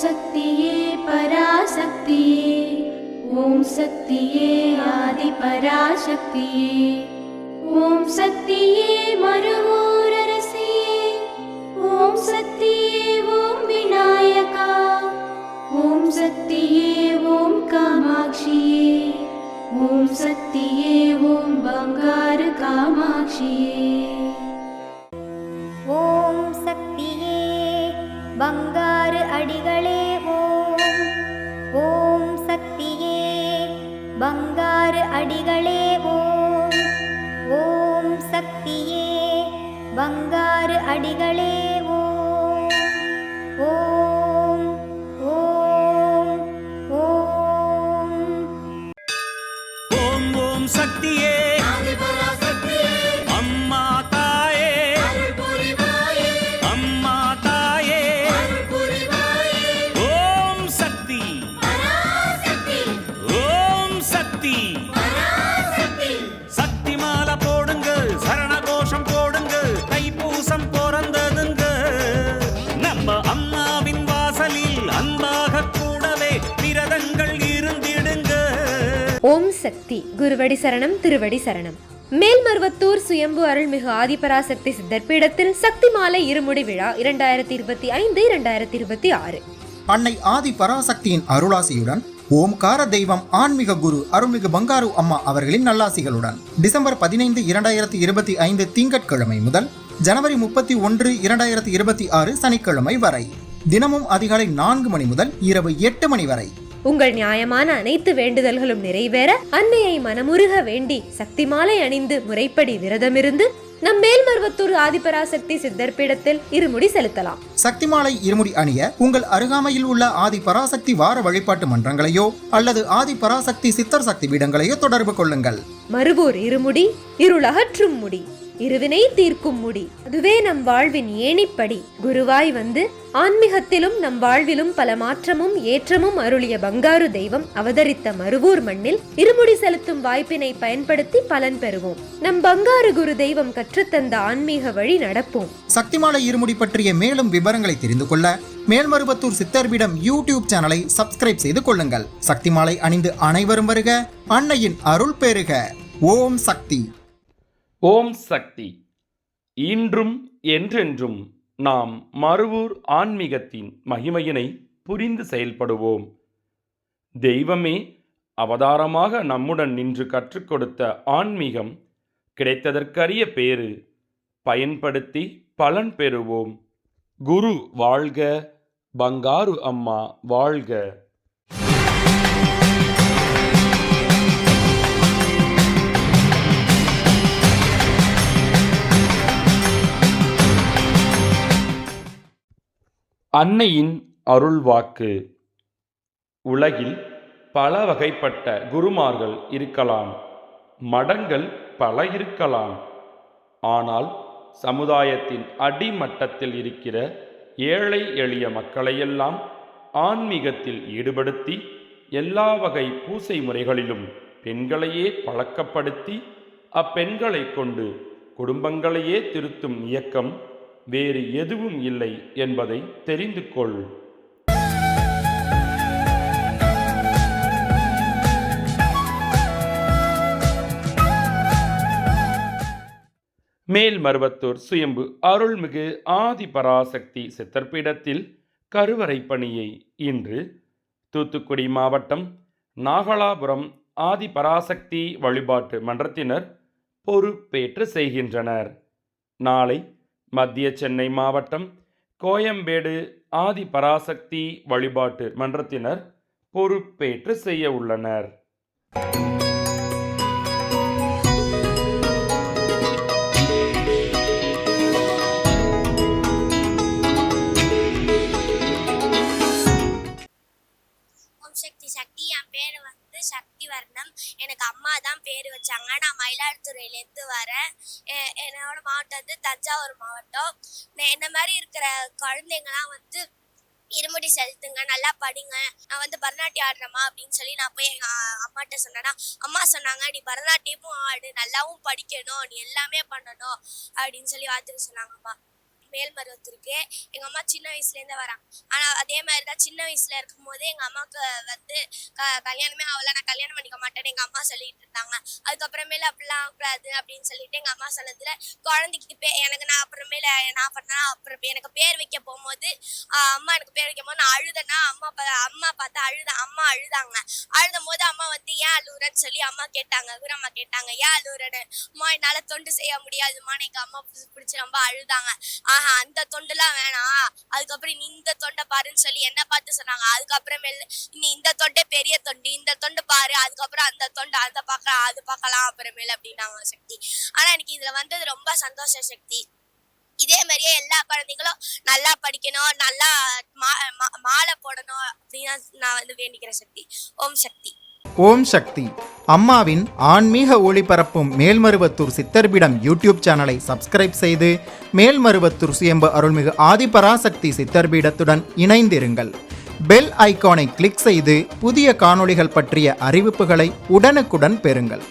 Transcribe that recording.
சக்தியே பராசக்தியே, ஓம் சக்தியே ஆதி பராசக்தியே, ஓம் சக்தியே மருவூரரசியே, ஓம் சக்தியே ஓம் விநாயகா, ஓம் சக்தியே ஓம் காமாட்சியே, ஓம் சக்தியே ஓம் பங்காரு காமாட்சியே. ஓம் சக்தியே பங்காரு அடிகளே ஓம். ஓம் சக்தியே பங்காரு அடிகளே ஓம். ஓம் சக்தியே பங்காரு அடிகளே ஓம். ஓம் ஓம் ஓம். ஓம் ஓம் சக்தியே அம்மா தாயே, அம்மா தாயே, ஓம் சக்தி, ஓம் சக்தி, சக்தி மாலை போடுங்க, சரண கோஷம் போடுங்க, தைப்பூசம் பிறந்ததுங்க, நம்ம அம்மாவின் வாசலில் அன்பாக கூடவே விரதங்கள் இருந்திடுங்க. ஓம் சக்தி. குருவடி சரணம், திருவடி சரணம். மேல்மருவத்தூர் சுயம்பு அருள்மிகு ஆதிபராசக்தி சித்தர் பீடத்தில் சக்தி மாலை இருமுடி விழா 2025-2026. அன்னை ஆதி பராசக்தியின் அருளாசியுடன் ஓம்கார தெய்வம் ஆன்மீக குரு அருள்மிகு பங்காரு அம்மா அவர்களின் நல்லாசிகளுடன் டிசம்பர் 15, 2025 திங்கட்கிழமை முதல் ஜனவரி 31, 2026 சனிக்கிழமை வரை தினமும் அதிகாலை 4 மணி முதல் இரவு 8 மணி வரை உங்கள் நியாயமான அனைத்து வேண்டுதல்களும் நிறைவேற அன்னையை மனமுருக வேண்டி சக்தி மாலை அணிந்து முறைப்படி விரதமிருந்து நம் மேல்மருவத்தூர் ஆதிபராசக்தி சித்தர் பீடத்தில் இருமுடி செலுத்தலாம். சக்தி மாலை இருமுடி அணிய உங்கள் அருகாமையில் உள்ள ஆதி பராசக்தி வார வழிபாட்டு மன்றங்களையோ அல்லது ஆதி பராசக்தி சித்தர் சக்தி பீடங்களையோ தொடர்பு கொள்ளுங்கள். மறுவூர் இருமுடி இருளகற்றும் முடி, இருவினை தீர்க்கும் முடி, அதுவே நம் வாழ்வின் ஏணிப்படி. குருவாய் வந்து ஆன்மீகத்திலும் நம் வாழ்விலும் பல மாற்றமும் ஏற்றமும் அருளிய பங்காரு தெய்வம் அவதரித்த மருவூர் மண்ணில் இருமுடி செலுத்தும் வாய்ப்பினை பயன்படுத்தி பலன் பெறுவோம். நம் பங்காரு குரு தெய்வம் கற்றுத்தந்த ஆன்மீக வழி நடப்போம். சக்திமாலை இருமுடி பற்றிய மேலும் விவரங்களை தெரிந்து கொள்ள மேல்மருவத்தூர் சித்தர்பீடம் யூடியூப் சேனலை சப்ஸ்கிரைப் செய்து கொள்ளுங்கள். சக்திமாலை அணிந்து அனைவரும் வருக, அன்னையின் அருள் பெறுக. ஓம் சக்தி. ஓம் சக்தி. இன்றும் என்றென்றும் நாம் மருவூர் ஆன்மீகத்தின் மகிமையினை புரிந்து செயல்படுவோம். தெய்வமே அவதாரமாக நம்முடன் நின்று கற்றுக் கொடுத்த ஆன்மீகம் கிடைத்ததற்கரிய பேறு பயன்படுத்தி பலன் பெறுவோம். குரு வாழ்க, பங்காரு அம்மா வாழ்க. அன்னையின் அருள்வாக்கு. உலகில் பல வகைப்பட்ட குருமார்கள் இருக்கலாம், மடங்கள் பல இருக்கலாம். ஆனால் சமுதாயத்தின் அடிமட்டத்தில் இருக்கிற ஏழை எளிய மக்களையெல்லாம் ஆன்மீகத்தில் ஈடுபடுத்தி எல்லா வகை பூசை முறைகளிலும் பெண்களையே பழக்கப்படுத்தி அப்பெண்களை கொண்டு குடும்பங்களையே திருத்தும் இயக்கம் வேறு எதுவும் இல்லை என்பதை தெரிந்து கொள். மேல்மருவத்தூர் சுயம்பு அருள்மிகு ஆதி பராசக்தி சித்தர்பீடத்தில் கருவறை பணியை இன்று தூத்துக்குடி மாவட்டம் நாகலாபுரம் ஆதி பராசக்தி வழிபாட்டு மன்றத்தினர் பொறுப்பேற்று செய்கின்றனர். நாளை மத்திய சென்னை மாவட்டம் கோயம்பேடு ஆதி பராசக்தி வழிபாட்டு மன்றத்தினர் பொறுப்பேற்று செய்ய உள்ளனர். சக்தி என் பேர் வந்து சக்தி வர்ணம். எனக்கு அம்மா தான் பேர் வச்சாங்க. நான் மயிலாடுதுறையிலேருந்து வரேன். என்னோட மாவட்டம் வந்து தஞ்சாவூர் மாவட்டம். என்ன மாதிரி இருக்கிற குழந்தைங்கலாம் வந்து இருமுடி செலுத்துங்க, நல்லா படிங்க, நான் வந்து பரதநாட்டியம் ஆடுறேம்மா அப்படின்னு சொல்லி நான் போய் எங்கள் அம்மாட்ட சொன்னேன்னா அம்மா சொன்னாங்க, நீ பரதநாட்டியமும் ஆடு, நல்லாவும் படிக்கணும், நீ எல்லாமே பண்ணணும் அப்படின்னு சொல்லி வாழ்த்துக்க சொன்னாங்கம்மா. மேல்மருவத்தூருக்கு எங்கள் அம்மா சின்ன வயசுலேருந்தே வராங்க. ஆனால் அதே மாதிரி நான் சின்ன வயசுல இருக்கும்போது எங்க அம்மாவுக்கு வந்து கல்யாணமே ஆகல, நான் கல்யாணம் பண்ணிக்க மாட்டேன்னு எங்க அம்மா சொல்லிட்டு இருந்தாங்க. அதுக்கப்புறமேல அப்படிலாம் ஆகக்கூடாது அப்படின்னு சொல்லிட்டு எங்க அம்மா சொன்னதுல குழந்தைக்கு எனக்கு நான் அப்புறமேல நான் பண்ணா அப்புறம் எனக்கு பேர் வைக்க போகும்போது அம்மா எனக்கு பேர் வைக்கும் போது நான் அழுதேன்னா அம்மா பார்த்து அம்மா அழுதாங்க. அழுதும் போது அம்மா வந்து ஏன் அழுகுறன்னு சொல்லி அம்மா கேட்டாங்க, குரம்மா கேட்டாங்க ஏன் அழுகுறன்னு. அம்மா என்னால தொண்டு செய்ய முடியாதுமான்னு எங்க அம்மா பிடிச்சி ரொம்ப அழுதாங்க. அந்த தொண்டுலாம் வேணாம், அதுக்கப்புறம் நீ இந்த தொண்டை பாருன்னு சொல்லி என்ன பார்த்து சொன்னாங்க. அதுக்கப்புறமேல நீ இந்த தொண்டை பெரிய தொண்டு, இந்த தொண்டு பாரு, அதுக்கப்புறம் அந்த தொண்டு அதை பார்க்கலாம் அது பார்க்கலாம் அப்புறமேல அப்படின்னாங்க சக்தி. ஆனா எனக்கு இதுல வந்தது ரொம்ப சந்தோஷம் சக்தி. இதே மாதிரியே எல்லா குழந்தைங்களும் நல்லா படிக்கணும், நல்லா மாலை போடணும் அப்படின்னு நான் வந்து வேண்டிக்கிறேன் சக்தி. ஓம் சக்தி. ஓம் சக்தி. அம்மாவின் ஆன்மீக ஒளிபரப்பும் மேல்மருவத்தூர் சித்தர்பீடம் யூடியூப் சேனலை சப்ஸ்கிரைப் செய்து மேல்மருவத்தூர் சுயம்பு அருள்மிகு ஆதிபராசக்தி சித்தர்பீடத்துடன் இணைந்திருங்கள். பெல் ஐகானை கிளிக் செய்து புதிய காணொளிகள் பற்றிய அறிவிப்புகளை உடனுக்குடன் பெறுங்கள்.